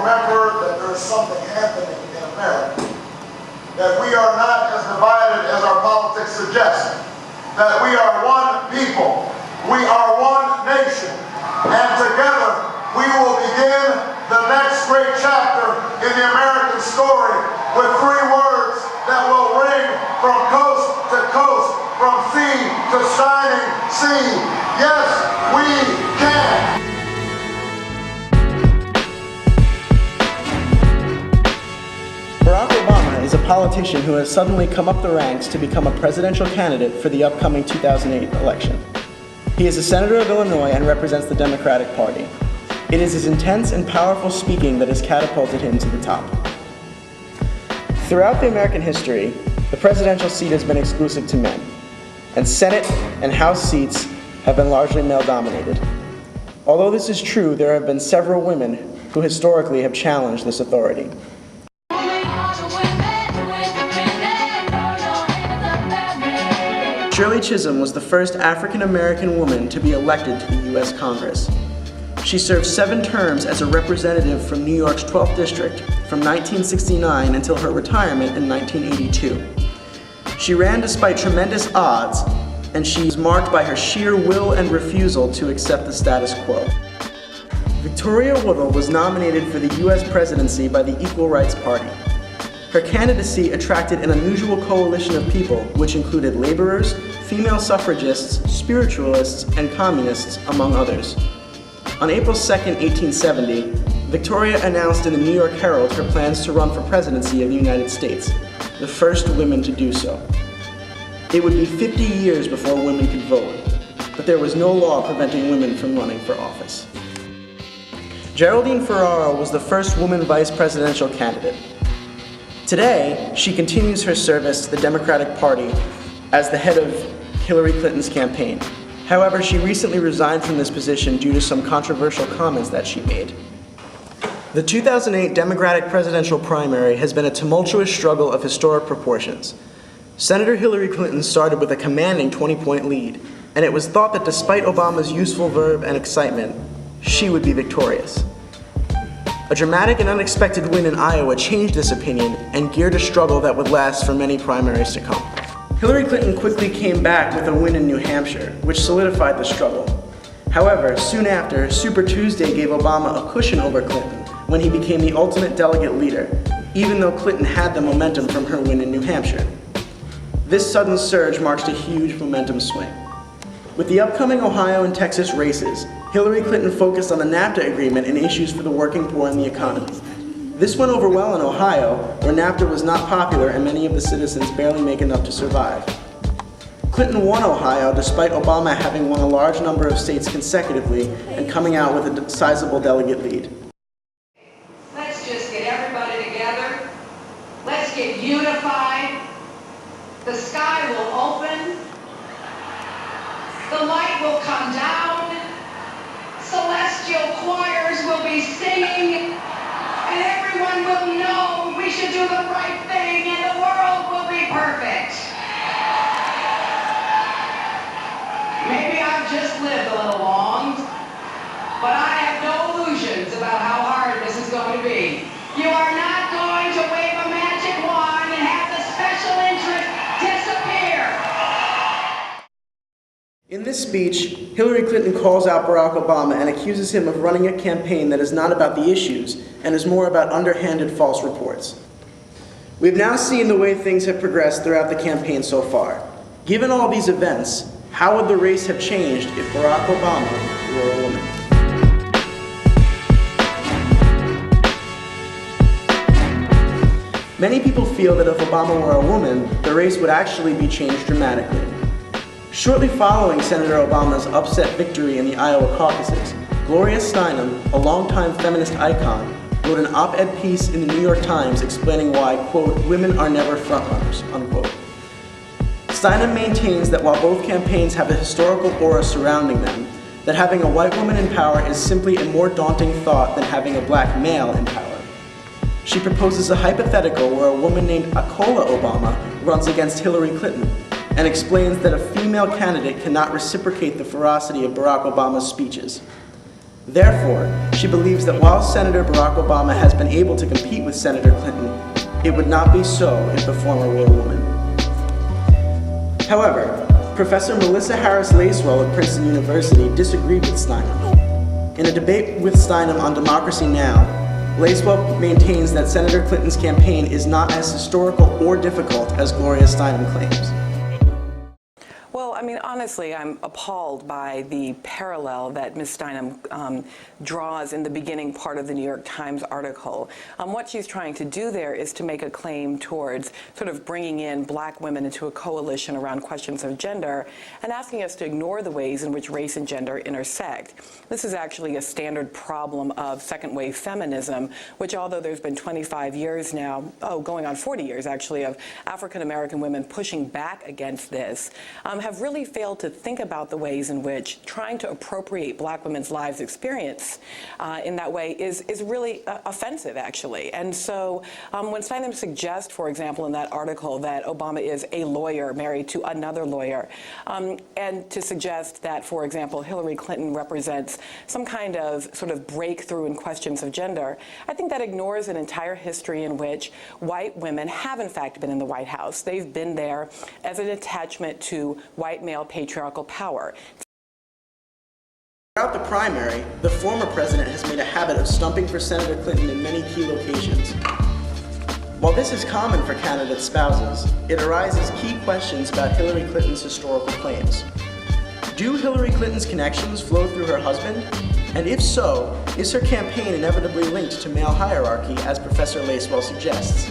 remember that there is something happening in America, that we are not as divided as our politics suggest, that we are one people, we are one nation, and together we will begin the next great chapter in the American story with 3 words that will ring from coast to coast, from sea to shining sea. Yes, we can. Barack Obama is a politician who has suddenly come up the ranks to become a presidential candidate for the upcoming 2008 election. He is a senator of Illinois and represents the Democratic Party. It is his intense and powerful speaking that has catapulted him to the top. Throughout the American history, the presidential seat has been exclusive to men, and Senate and House seats have been largely male-dominated. Although this is true, there have been several women who historically have challenged this authority. Shirley Chisholm was the first African-American woman to be elected to the U.S. Congress. She served 7 terms as a representative from New York's 12th District from 1969 until her retirement in 1982. She ran despite tremendous odds, and she is marked by her sheer will and refusal to accept the status quo. Victoria Woodhull was nominated for the U.S. presidency by the Equal Rights Party. Her candidacy attracted an unusual coalition of people, which included laborers, female suffragists, spiritualists, and communists, among others. On April 2, 1870, Victoria announced in the New York Herald her plans to run for presidency of the United States, the first women to do so. It would be 50 years before women could vote, but there was no law preventing women from running for office. Geraldine Ferraro was the first woman vice presidential candidate. Today, she continues her service to the Democratic Party as the head of Hillary Clinton's campaign. However, she recently resigned from this position due to some controversial comments that she made. The 2008 Democratic presidential primary has been a tumultuous struggle of historic proportions. Senator Hillary Clinton started with a commanding 20-point lead, and it was thought that despite Obama's useful verve and excitement, she would be victorious. A dramatic and unexpected win in Iowa changed this opinion and geared a struggle that would last for many primaries to come. Hillary Clinton quickly came back with a win in New Hampshire, which solidified the struggle. However, soon after, Super Tuesday gave Obama a cushion over Clinton when he became the ultimate delegate leader, even though Clinton had the momentum from her win in New Hampshire. This sudden surge marks a huge momentum swing. With the upcoming Ohio and Texas races, Hillary Clinton focused on the NAFTA agreement and issues for the working poor and the economy. This went over well in Ohio, where NAFTA was not popular and many of the citizens barely make enough to survive. Clinton won Ohio despite Obama having won a large number of states consecutively and coming out with a sizable delegate lead. Let's just get everybody together. Let's get unified. The sky will open. The light will come down. Celestial choirs will be singing. And everyone will know we should do the right thing and the world will be perfect. Maybe I've just lived a little long, but I have no illusions about how hard this is going to be. You are not going to wave a magic wand and have the special interest disappear. In this speech, Hillary Clinton calls out Barack Obama and accuses him of running a campaign that is not about the issues and is more about underhanded false reports. We've now seen the way things have progressed throughout the campaign so far. Given all these events, how would the race have changed if Barack Obama were a woman? Many people feel that if Obama were a woman, the race would actually be changed dramatically. Shortly following Senator Obama's upset victory in the Iowa Caucuses, Gloria Steinem, a longtime feminist icon, wrote an op-ed piece in the New York Times explaining why, quote, women are never frontrunners, unquote. Steinem maintains that while both campaigns have a historical aura surrounding them, that having a white woman in power is simply a more daunting thought than having a black male in power. She proposes a hypothetical where a woman named Achola Obama runs against Hillary Clinton, and explains that a female candidate cannot reciprocate the ferocity of Barack Obama's speeches. Therefore, she believes that while Senator Barack Obama has been able to compete with Senator Clinton, it would not be so if the former were a woman. However, Professor Melissa Harris Lacewell of Princeton University disagreed with Steinem. In a debate with Steinem on Democracy Now!, Lacewell maintains that Senator Clinton's campaign is not as historical or difficult as Gloria Steinem claims. Well, I mean, honestly, I'm appalled by the parallel that Ms. Steinem draws in the beginning part of the New York Times article. What she's trying to do there is to make a claim towards sort of bringing in black women into a coalition around questions of gender and asking us to ignore the ways in which race and gender intersect. This is actually a standard problem of second-wave feminism, which, although there's been 25 years now, going on 40 years actually, of African-American women pushing back against this, have really failed to think about the ways in which trying to appropriate black women's lives experience in that way is really offensive, actually. And so when Steinem suggests, for example, in that article that Obama is a lawyer married to another lawyer, and to suggest that, for example, Hillary Clinton represents some kind of sort of breakthrough in questions of gender, I think that ignores an entire history in which white women have, in fact, been in the White House. They've been there as an attachment to white male patriarchal power. Throughout the primary, the former president has made a habit of stumping for Senator Clinton in many key locations. While this is common for candidate spouses, it arises key questions about Hillary Clinton's historical claims. Do Hillary Clinton's connections flow through her husband? And if so, is her campaign inevitably linked to male hierarchy, as Professor Lacewell suggests?